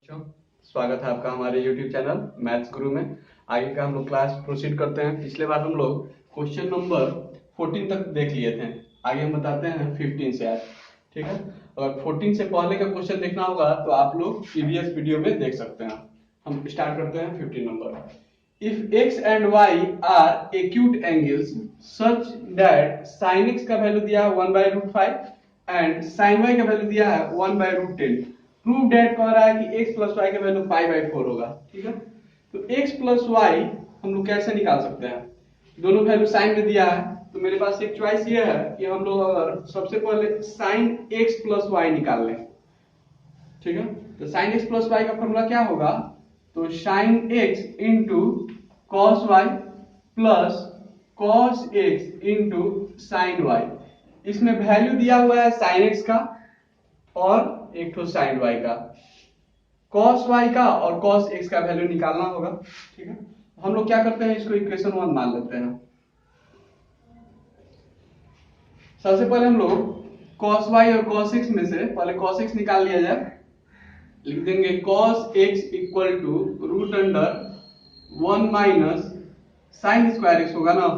बच्चों, स्वागत है आपका हमारे YouTube चैनल मैथ्स गुरु में। आगे का हम लोग क्लास प्रोसीड करते हैं। पिछले बार हम लोग क्वेश्चन नंबर 14 तक देख लिए थे। आगे हम बताते हैं 15 से आज, ठीक है। अगर 14 से पहले का क्वेश्चन देखना होगा तो आप लोग प्रीवियस वीडियो में देख सकते हैं। हम स्टार्ट करते हैं 15 number. If x and y are acute angles such that sin x का वैल्यू दिया है 1/√5 एंड sin y का वैल्यू दिया है 1/√10, प्रूव डेट कह रहा है कि x प्लस y का वैल्यू π/4 होगा, ठीक है। तो x प्लस y हम लोग कैसे निकाल सकते हैं? दोनों वैल्यू साइन में दिया है, तो मेरे पास एक चॉइस ये है कि हम लोग अगर सबसे पहले sin x प्लस y निकाल लें, ठीक है। तो sin x प्लस y का फॉर्मूला क्या होगा? तो sin x into cos y plus cos x into sin y। इसमें वैल्यू दिया हुआ है sin x का और एक तो sin y का, cos y का और cos x का वैल्यू निकालना होगा, ठीक है। हम लोग क्या करते हैं, इसको इक्वेशन 1 मान लेते हैं। सबसे पहले हम लोग cos y और cos x में से पहले cos x निकाल लिया जाए। लिख देंगे cos x equal to root under 1 minus sine square x होगा ना,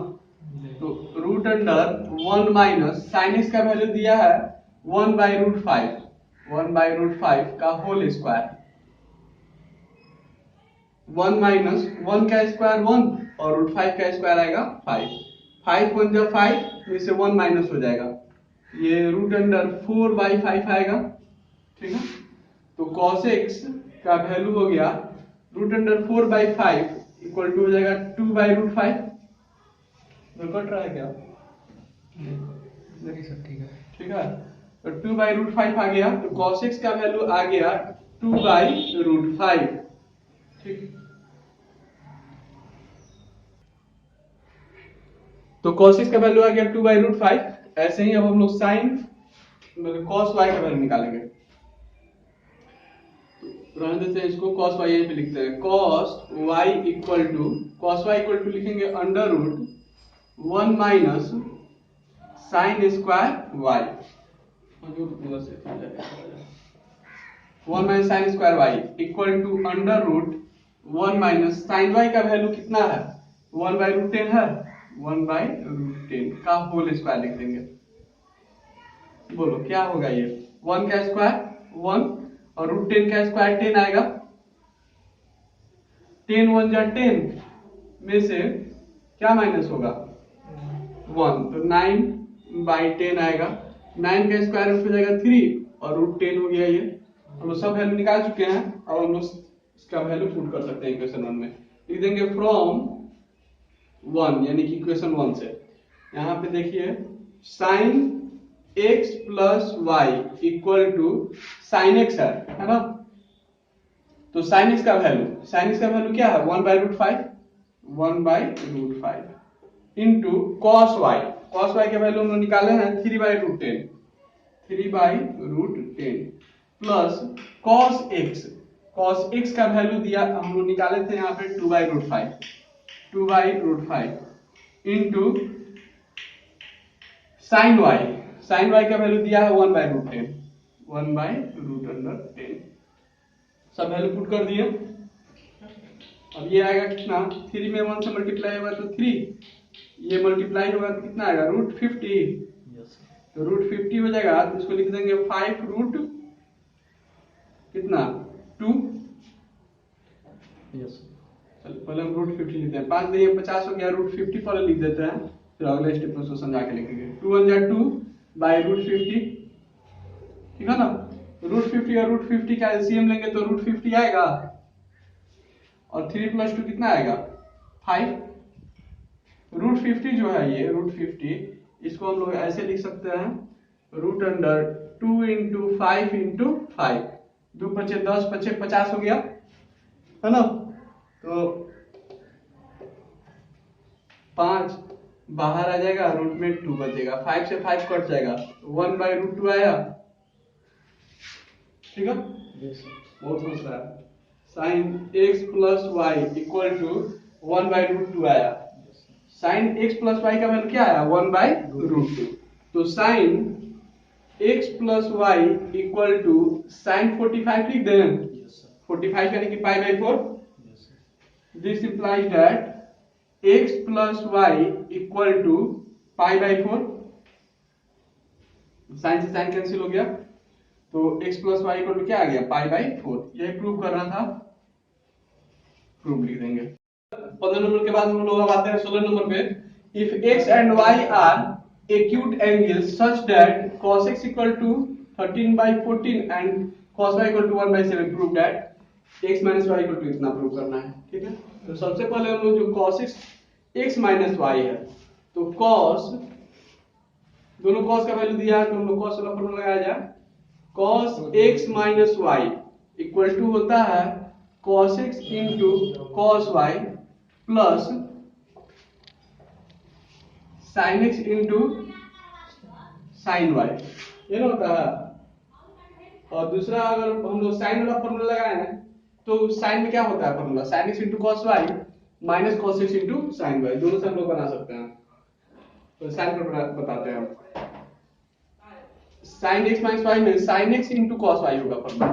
तो root under 1 minus sine x का वैल्यू दिया है 1/√5, 1/√5 का होल स्क्वायर। 1 माइनस 1 का स्क्वायर 1 और √5 का स्क्वायर आएगा 5। 5 1 जा 5, तो इससे 1 माइनस हो जाएगा, ये रूट अंडर 4/5 आएगा, ठीक है। तो cos x का वैल्यू हो गया रूट अंडर 4/5 इक्वल टू हो जाएगा 2/√5। कट रहा है क्या? नहीं सर, ठीक है। ठीक है, तो 2/√5 आ गया, तो cos x का वैल्यू आ गया 2/√5, ठीक। तो cos x का वैल्यू आ गया 2/√5। ऐसे ही अब हम लोग sin cos y का वैल्यू निकालेंगे। रहने देते हैं इसको, cos y यहीं पे लिखते हैं। cos y इक्वल टू लिखेंगे under root 1 minus sine square y, 1 minus sine square y equal to under root 1 minus sine y का वैल्यू कितना है? 1/√10 है, 1/√10 का होल स्क्वायर लिख देंगे। बोलो क्या होगा ये? 1 का स्क्वायर 1 और √10 का स्क्वायर 10 आएगा। 10 1 जा 10 में से क्या माइनस होगा? 1, तो 9/10 आएगा। 9 का स्क्वायर रूट हो जाएगा 3 और √10 हो गया ये। हम लोग सब वैल्यू निकाल चुके हैं, अब हम लोग इसका वैल्यू पुट कर सकते हैं इक्वेशन 1 में। लिख देंगे फ्रॉम 1 यानी कि इक्वेशन 1 से। यहाँ पे देखिए sin x plus y equal to sine x है ना। तो sin x का वैल्यू क्या है? 1/√5, 1/√5 इंटू cos y के वैल्यू हम लोग निकाले हैं 3/√10, 3/√10 प्लस cos x का वैल्यू दिया हम लोग निकाले थे यहाँ पे 2/√5, 2/√5 इंटू sin y का वैल्यू दिया है 1/√10, 1/√10। सब वैल्यू पुट कर दिए। अब ये आएगा कितना? 3 में 1 से मल्टीप्लाई होगा तो 3, ये मल्टीप्लाई होगा तो कितना आएगा? √50। तो √50 हो जाएगा, तो इसको लिख देंगे 5 रूट कितना 2। चलो पहले हम √50 लिखते हैं। 5 दिए 50 हो गया, √50 पहले लिख देते हैं, फिर अगले स्टेप में उसको समझा के लिखेंगे। 2 1 जा 2/√50, ठीक है ना। √50 और √50 का एलसीएम लेंगे तो √50 आएगा और 3 + 2 कितना आएगा? 5। √50 जो है ये √50, इसको हम लोग ऐसे लिख सकते हैं रूट अंडर 2 इंटू 5 इंटू 5, 2 × 10 × 50 हो गया, है ना। तो 5 बाहर आ जाएगा, रूट में 2 बचेगा, 5 से 5 कट जाएगा, 1/√2 आया, ठीक है। बहुत होश रहा है। sin x plus y equal to 1/√2 आया। sin x प्लस y का वैल्यू क्या आया? 1/√2। तो sin x plus y equal to sin 45 लिख दें। 45 यानी कि pi by 4। This implies that x plus y equal to pi by 4। Sine से साइन कैंसिल हो गया, तो x plus y equal to क्या आ गया, पाई बाई 4। यही प्रूव करना था, प्रूफ लिख देंगे। 15 नंबर के बाद हम लोग अब आते हैं 16 नंबर पे। If x and y are acute angles such that cos x equal to 13 by 14 and cos y equal to 1 by 7, prove that x minus y equal to इतना प्रूव करना है। ठीक है, तो सबसे पहले हम लोग जो cos x minus y है, तो cos, दोनों cos का वैल्यू दिया है तो हम लोग cos वाला फॉर्मूला लगाया जाए। cos x minus y equal to होता है cos x into cos y plus sin x into sin y, ये ना होता है। और दूसरा अगर हम लोग sin वाला फॉर्मूला लगाए हैं तो sin में क्या होता है formula, sin x into cos y minus cos x into sin y, दोनों से हम लोग बना सकते हैं। तो sin पर बताते हैं हम। sin x minus y में sin x into cos y होगा formula,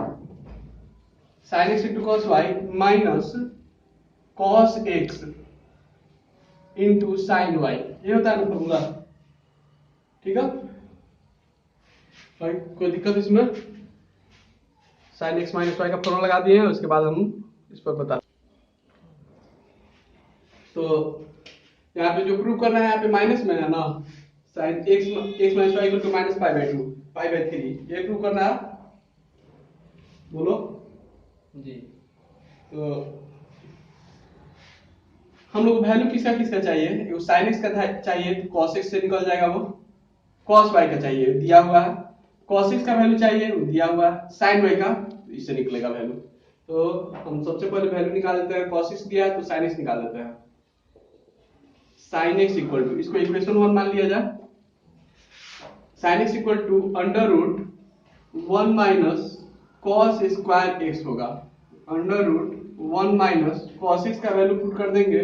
sin x into cos y minus cos x into sin y, ये होता है ना फॉर्मूला। ठीक है भाई, कोई दिक्कत इसमें? sin x माइनस y का फॉर्मूला लगा दिए हैं, उसके बाद हम इस पर बता। तो यहाँ पे जो प्रूव करना है, यहाँ पे माइनस में है ना, sin x minus y equal to minus pi by 2 pi by 3, ये प्रूव करना है। बोलो जी। तो हम लोग वैल्यू किसका किसका चाहिए, sin x का चाहिए तो cos x से निकल जाएगा, वो cos y का चाहिए दिया हुआ है, cos x का वैल्यू चाहिए वो दिया हुआ है, sin y का इससे निकलेगा वैल्यू। तो हम सबसे पहले वैल्यू निकाल देते हैं, cos x दिया है तो sin x निकाल देते हैं। sin x इक्वल टू, इसको इक्वेशन 1 मान लिया जाए, sin x equal to under root 1 minus cos square x होगा, under root 1 minus cos x का वैल्यू पुट कर देंगे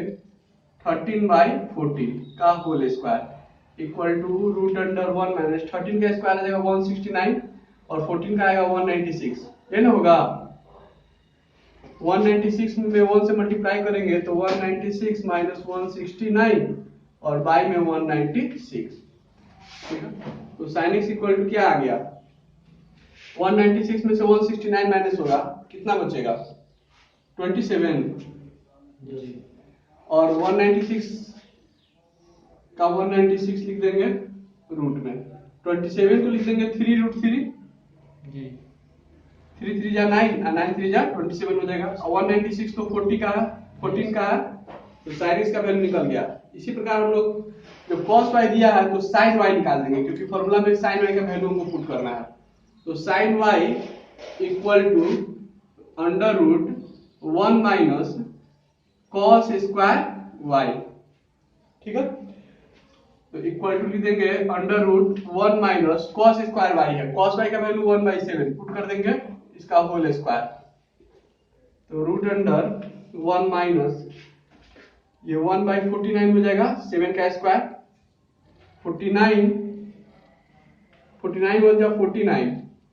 13 बाई 14 का whole square equal to root under 1 minus 13 का स्क्वायर आ जाएगा 169 और 14 का आएगा 196, ये ना होगा। 196 में 1 से मल्टीप्लाई करेंगे तो 196 माइनस 169 और बाई में 196। ठीक है, तो sin x इक्वल टू क्या आ गया, 196 में से 169 माइनस होगा, कितना बचेगा 27, और 196 का 196 लिख देंगे रूट में, 27 को लिख देंगे 3 रूट 3 जी, 3 3 जा 9 और 9 3 जा 27 हो जाएगा। और 196 तो 40 का है, 14 का है, तो sin x का वैल्यू निकल गया। इसी प्रकार हम लोग जो cos y दिया है तो sin y निकाल देंगे, क्योंकि फॉर्मूला में sin y का वैल्यू हमको पुट करना है। तो sin y equal to under root 1 minus cos square y। ठीक है, तो इक्वल टू लिख देंगे under root 1 minus cos square y है, cos y का वैल्यू 1/7 पुट कर देंगे इसका होल स्क्वायर, तो रूट अंडर 1 माइनस ये 1/49 हो जाएगा, 7 का स्क्वायर 49 1 जा 49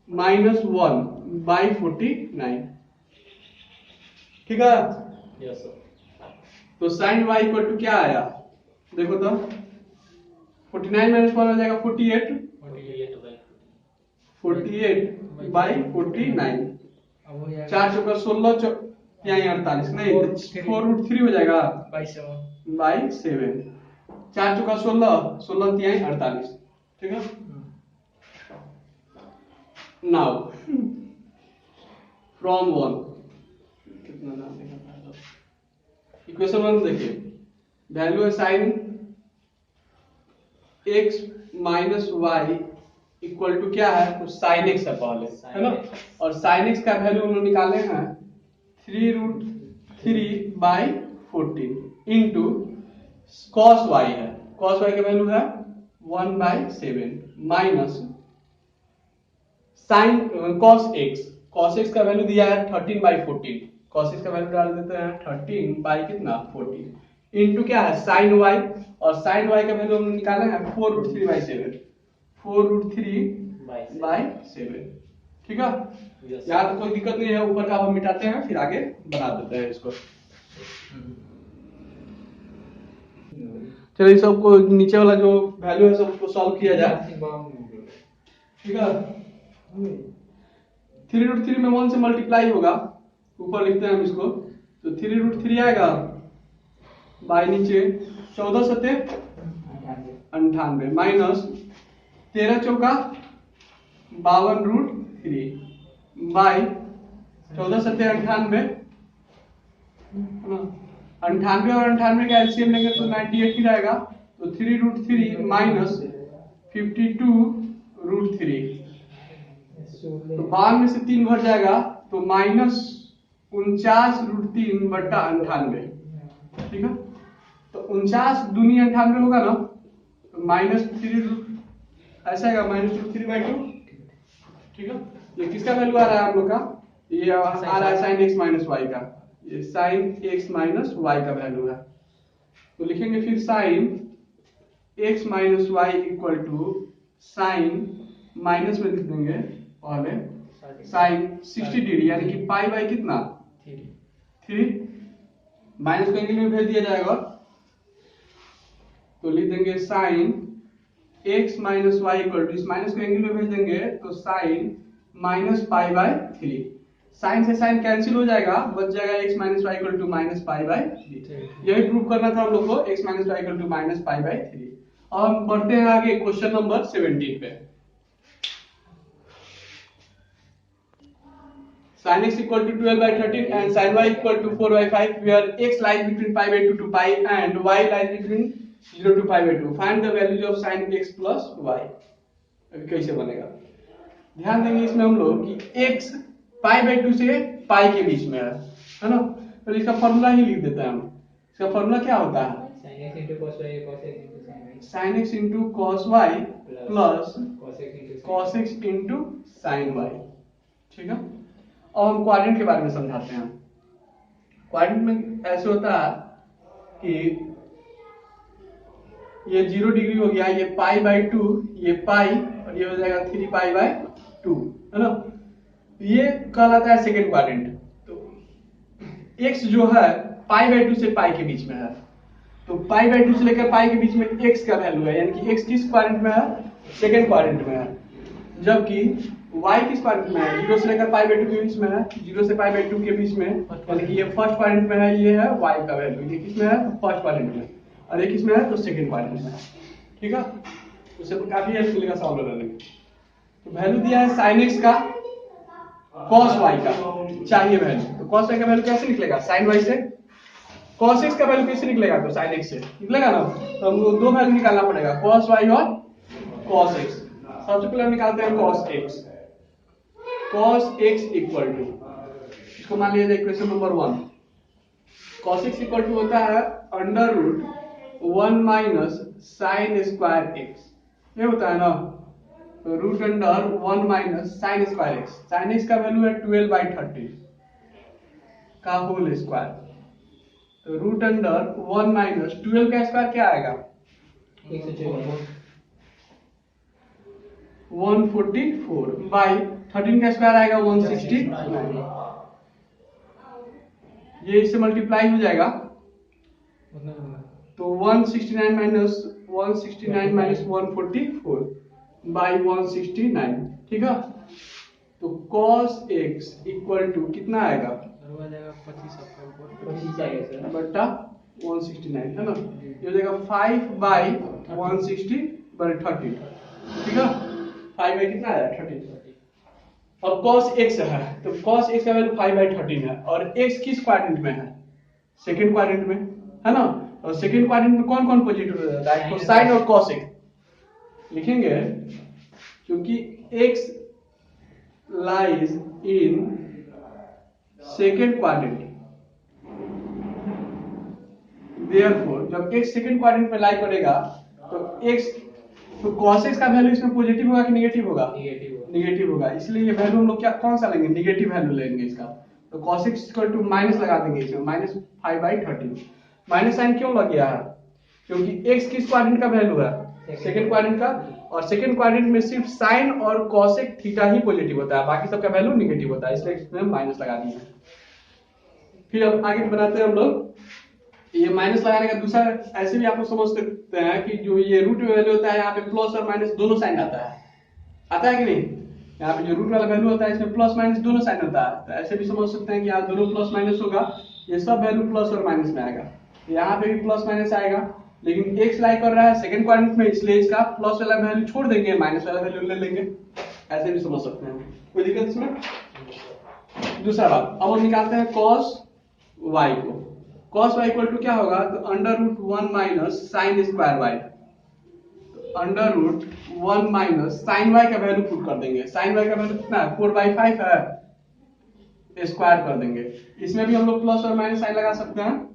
माइनस 1/49। ठीक है, यस सर। तो sin y इक्वल टू क्या आया, देखो तो 49 माइनस 1 हो जाएगा 48 बाई 49, 4 चौका 16 यहाँ 48 नहीं, 4 रूट 3 हो जाएगा बाई 7, 4 चौका 16 16 यहाँ 48। ठीक है, नाउ फ्रॉम 1 कितना नाम देगा, इक्वेशन 1 देखिए, वैल्यू है sin x minus y equal to क्या है, तो sin x है पहले, है ना, और sin x का वैल्यू हम लोग निकाले हैं 3 root 3 by 14 into cos y है, cos y का वैल्यू है 1/7 माइनस sin cos x का वैल्यू दिया है 13/14, cos x का वैल्यू डाल देते हैं 13 बाई कितना 14 इंटू क्या है sin y, और sin y का वैल्यू हमने निकाला है 4 रूट 3/7 4 रूट 3/7। ठीक है, यहाँ तो कोई दिक्कत नहीं है, ऊपर का हम मिटाते हैं फिर आगे बना देते हैं इसको। चलिए सबको नीचे वाला जो वैल्यू है सब उसको सॉल्व किया जाए, ठीक है। 3√3 में 1 से मल्टीप्लाई होगा, ऊपर लिखते हैं हम इसको, तो 3√3 आएगा बाई नीचे 14 सत्ते 98 माइनस 13 चौका 52√3 बाई 14 सत्ते 98, 98 और 98 का एलसीएम लेंगे तो 98 ही रहेगा, तो 3√3 माइनस 52√3, तो 52 में से 3 घट जाएगा तो माइनस 49√3 बटा 98, ठीक है। तो 49 दूनी 98 होगा ना, तो माइनस 3 ऐसा आएगा -√3/2, ठीक है। ये किसका वैल्यू आ रहा है हम लोग का, ये आ रहा है sin x माइनस वाई का, ये sin x माइनस वाई का वैल्यू है। तो लिखेंगे फिर sin x minus y equal to sine minus में लिख देंगे पहले sin 60 डिग्री, यानी कि पाई बाई कितना 3, माइनस को एंगल में भेज दिया जाएगा, तो लिख देंगे sin x minus y equal to, इस माइनस को एंगल में भेज देंगे तो sin minus pi by 3, sine से साइन कैंसिल हो जाएगा, बच जाएगा x minus y equal to minus pi by 3। यही प्रूव करना था हम लोग को, x minus y equal to minus pi by 3। अब हम बढ़ते हैं आगे क्वेश्चन नंबर 17 पे। sin x equal to 12/13 and sin y equal to 4/5, where x lies between pi by 2 to pi and y lies between 0 to pi by 2. Find the values of sin x plus y. अभी कैसे बनेगा, ध्यान देंगे इसमें हम लोग कि x pi by 2 से पाई के बीच में है ना, तो इसका फॉर्मूला ही लिख देते हैं हम। इसका फॉर्मूला क्या होता है, sin x into cos y plus cos x into sin y, ठीक है। अब हम क्वाड्रेंट के बारे में समझाते हैं। क्वाड्रेंट में ऐसे होता है कि ये 0 डिग्री हो गया, ये पाई बाई 2, ये पाई, और ये हो जाएगा 3 पाई बाई 2, है ना। ये कहलाता है सेकेंड क्वाड्रेंट। तो x जो है पाई बाई 2 से पाई के बीच में है, तो पाई बाई 2 से लेकर पाई के बीच में x का वैल्यू है, यानी कि x किस क्वाड्रेंट में है, सेकेंड क्वाड्रेंट में है, जबकि y किस क्वाड्रेंट में है, 0 से लेकर पाई बाई 2 के बीच में है, 0 से पाई बाई 2 के बीच में, यानी कि ये फर्स्ट क्वाड्रेंट में है, ये है y का वैल्यू, ये किस में है, फर्स्ट क्वाड्रेंट में, और ये किस में है, तो सेकेंड क्वाड्रेंट में है, ठीक है। उससे काफी हेल्प मिलेगा सॉल्व करने में। तो वैल्यू दिया है sin x का, cos y का चाहिए वैल्यू, तो cos y का वैल्यू कैसे निकलेगा, sin y से, cos x का वैल्यू कैसे निकलेगा, तो sin x से निकलेगा ना। तो हमको दो वैल्यू निकालना पड़ेगा, cos y और cos x। सबसे पहले हम निकालते हैं cos x, cos x equal to, इसको मान लीजिए equation number 1, cos x equal to होता है √1 माइनस sin स्क्वायर x, ये होता है ना, तो √1 minus sin square x, sin x का वैल्यू है 12/13 का होल स्क्वायर, तो √1 माइनस 12 का स्क्वायर क्या आएगा 144 बाई 13 का स्क्वायर आएगा 169, ये इससे मल्टीप्लाई हो जाएगा, तो 169 माइनस 144 बाई 169, ठीक है। तो cos x इक्वल टू कितना आएगा, 25 बटा 169, है ना, ये हो जाएगा 5 बाई 160 बाई 30, ठीक है। 5 बाई कितना आया 30। अब cos x है, तो cos x का वैल्यू 5/13 है, और x किस क्वाड्रेंट में है, सेकंड क्वाड्रेंट में, है ना। और सेकंड क्वाड्रेंट में कौन कौन पॉजिटिव रहता है, तो sin और cos x लिखेंगे, क्योंकि x lies in second quadrant, therefore जब x सेकंड क्वाड्रेंट में लाई करेगा तो x, तो cos x का वैल्यू इसमें पॉजिटिव होगा कि नेगेटिव होगा, नेगेटिव होगा, इसलिए ये वैल्यू हम लोग क्या कौन सा लेंगे, नेगेटिव वैल्यू लेंगे इसका। तो cos x equal to minus लगा देंगे इसमें, माइनस 5/13, माइनस साइन क्यों लग गया है, क्योंकि x किस क्वाड्रेंट का वैल्यू है, सेकंड क्वाड्रेंट का, और सेकंड क्वाड्रेंट में सिर्फ साइन और कॉसेक थीटा ही पॉजिटिव होता है, बाकी सबका वैल्यू निगेटिव होता है, इसलिए इसमें माइनस लगा दिए। फिर अब आगे बनाते हैं हम लोग। ये माइनस लगाने का दूसरा ऐसे भी आप लोग समझ सकते हैं कि जो ये रूट वैल्यू होता है यहाँ पे प्लस और माइनस दोनों साइन आता है कि नहीं? यहाँ पे जो रूट वाला वैल्यू होता है इसमें प्लस माइनस दोनों साइन होता है, तो ऐसे भी समझ सकते हैं कि यहाँ दोनों प्लस माइनस होगा, ये सब वैल्यू प्लस और माइनस में आएगा, यहाँ पे भी प्लस माइनस आएगा, लेकिन एक्स लाई कर रहा है सेकंड क्वाड्रेंट में, इसलिए इसका प्लस वाला वैल्यू छोड़ देंगे, माइनस वाला वैल्यू ले लेंगे, ऐसे भी समझ सकते हैं, कोई दिक्कत इसमें? दूसरा बात, अब हम निकालते हैं cos y को। cos y इक्वल टू क्या होगा? तो under root 1 minus sine square y, under root 1 minus sine y का वैल्यू पुट कर देंगे। साइन y का वैल्यू कितना है? 4/5 है, स्क्वायर कर देंगे। इसमें भी हम लोग प्लस और माइनस साइन लगा सकते हैं,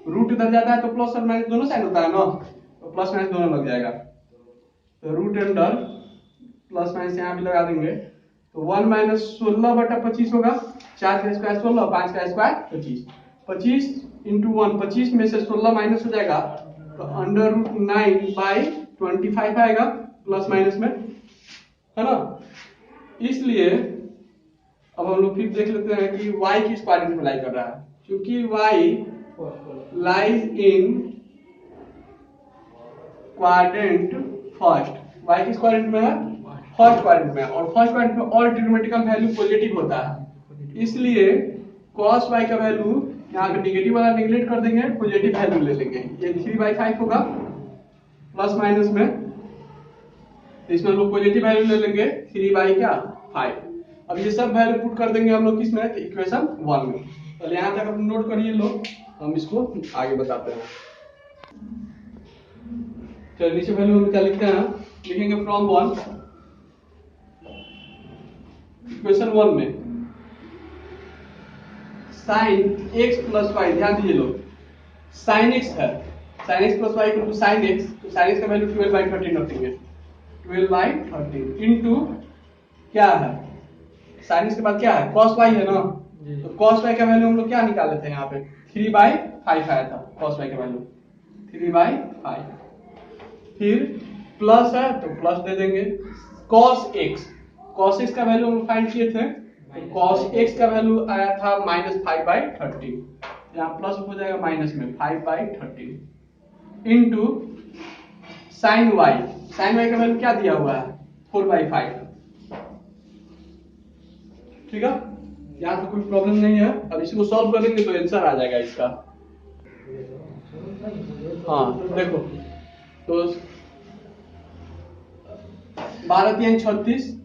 रूट इधर जाता है तो प्लस और माइनस दोनों साइन होता है ना, तो प्लस माइनस दोनों लग जाएगा, तो रूट अंडर प्लस माइनस यहाँ भी लगा देंगे, तो 1 माइनस 16/25 होगा, 4 का स्क्वायर 16, 5 का स्क्वायर 25, 25 इंटू 1, 25 में से 16 माइनस हो जाएगा, तो अंडर रूट 9/25 आएगा प्लस माइनस में, है ना? इसलिए अब हम लोग फिर देख लेते हैं कि y किस क्वाड्रेंट में लाई कर रहा है, क्योंकि y lies in quadrant first, y किस क्वाड्रेंट में है? फर्स्ट क्वाड्रेंट में, और फर्स्ट क्वाड्रेंट में ऑल ट्रिग्नोमेट्रिकल वैल्यू पॉजिटिव होता है, इसलिए cos y का वैल्यू यहाँ पे निगेटिव वाला निगलेक्ट कर देंगे, पॉजिटिव वैल्यू ले लेंगे, ये 3/5 होगा प्लस माइनस में, इसमें हम लोग पॉजिटिव वैल्यू ले लेंगे 3/5। अब ये सब वैल्यू पुट कर देंगे हम लोग किस में? इक्वेशन 1 में। तो यहाँ तक आप नोट करिए लोग, हम इसको आगे बताते हैं। चलिए नीचे वैल्यू हम क्या लिखते हैं, लिखेंगे फ्रॉम 1, इक्वेशन 1 में साइन x प्लस वाई, ध्यान दीजिए लोग, साइन x है, sine x plus y equal to sine x, तो साइन x का वैल्यू 12/13 रखेंगे, 12/13 इनटू क्या है? साइन x के बाद क्या है? cos y है ना, तो cos y का वैल्यू हम लोग क्या निकाले थे यहाँ पे? 3/5 आया था cos y का वैल्यू 3/5, फिर प्लस है तो प्लस दे देंगे, cos x का वैल्यू हम फाइंड किए थे, तो cos x का वैल्यू आया था -5/13, यहाँ प्लस हो जाएगा माइनस में 5/13 into sine y, sine y का वैल्यू क्या दिया हुआ है? 4/5, ठीक है, यहाँ तो कोई प्रॉब्लम नहीं है। अब इसको सॉल्व करेंगे तो आंसर आ जाएगा इसका। हाँ देखो, तो 12×3 36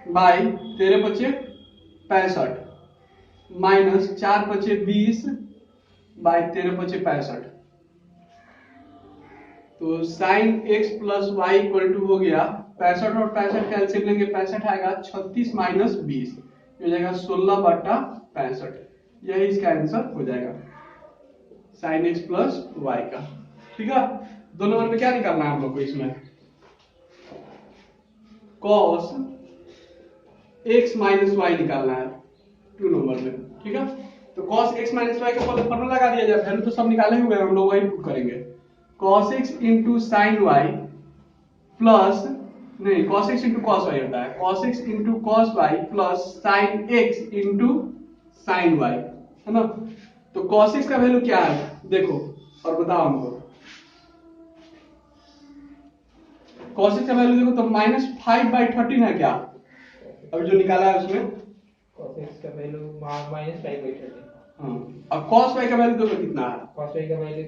बाई 13×5 65 माइनस 4×20 बाई 13×65, तो sine x plus y equal to हो गया 65 और 65 का एलसीएम लेंगे, 65 आएगा 36 माइनस 20, हो जाएगा 16/65, यही इसका आंसर हो जाएगा साइन x प्लस वाई का, ठीक है। 2 नंबर में क्या निकालना है हम लोग को? इसमें cos x माइनस वाई निकालना है 2 नंबर में, ठीक है। तो cos x माइनस वाई का फॉर्मूला लगा दिया जाए, वैल्यू तो सब निकाले हुए हैं, हम लोग वही पुट करेंगे, cos x into sine y plus नहीं, cos x into cos y होता है, cos x into cos y plus sine x into sine y, है ना। तो cos x का वैल्यू क्या है देखो और बताओ हमको, cos x का वैल्यू देखो तो -5/13 है क्या, अभी जो निकाला है उसमें cos x का वैल्यू -5/13। हाँ, अब cos y का वैल्यू देखो कितना है, cos y का वैल्यू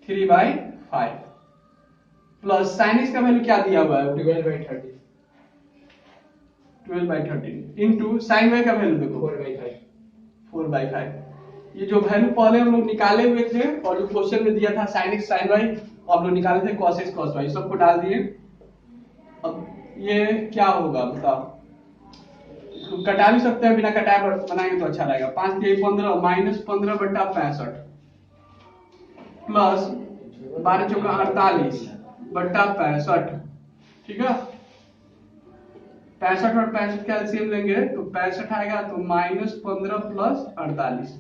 3/5 प्लस sin x का वैल्यू क्या दिया हुआ है 12/13 इनटू sin y का वैल्यू देखो 4/5। ये जो वैल्यू पहले हम लोग निकाले हुए थे और जो क्वेश्चन में दिया था sin x sin y, हम लोग निकाले थे cos x cos y, सबको डाल दिए। अब ये क्या होगा बताओ, तो कटा भी सकते हैं, बिना कटाए बनाएंगे तो अच्छा रहेगा, 5 के 15 माइनस 15/65 प्लस 12 चौका 48/65, ठीक है। 65 और 65 का एलसीएम लेंगे तो 65 आएगा, तो -15 प्लस 48,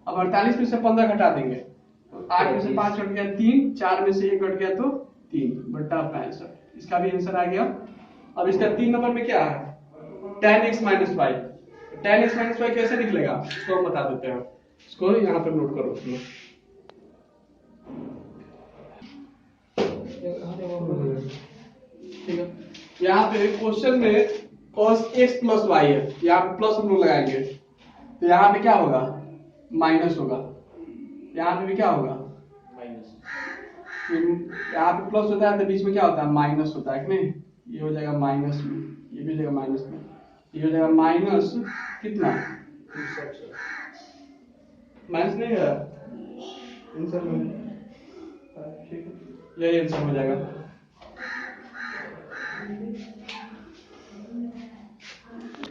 अब 48 में से 15 घटा देंगे तो 8 में से 5 कट गया 3, 4 में से 1 कट गया तो 3/65। इसका भी आंसर आ गया। अब इसका 3 नंबर में क्या है, tan x minus y. tan x minus y कैसे निकलेगा इसको हम बता देते हैं। इसको यहाँ पर नोट करो तुम लोग। ठीक है, यहाँ पे क्वेश्चन में cos x प्लस वाई है, यहाँ पे प्लस हम लोग लगाएंगे तो यहाँ पे क्या होगा, माइनस होगा। यहाँ पे भी क्या होगा, माइनस। यहाँ पे प्लस होता है तो बीच में क्या होता है, माइनस होता है कि नहीं। ये हो जाएगा माइनस में, ये भी हो जाएगा माइनस में, ये हो जाएगा माइनस कितना, माइनस नहीं है आंसर में, यही आंसर हो जाएगा।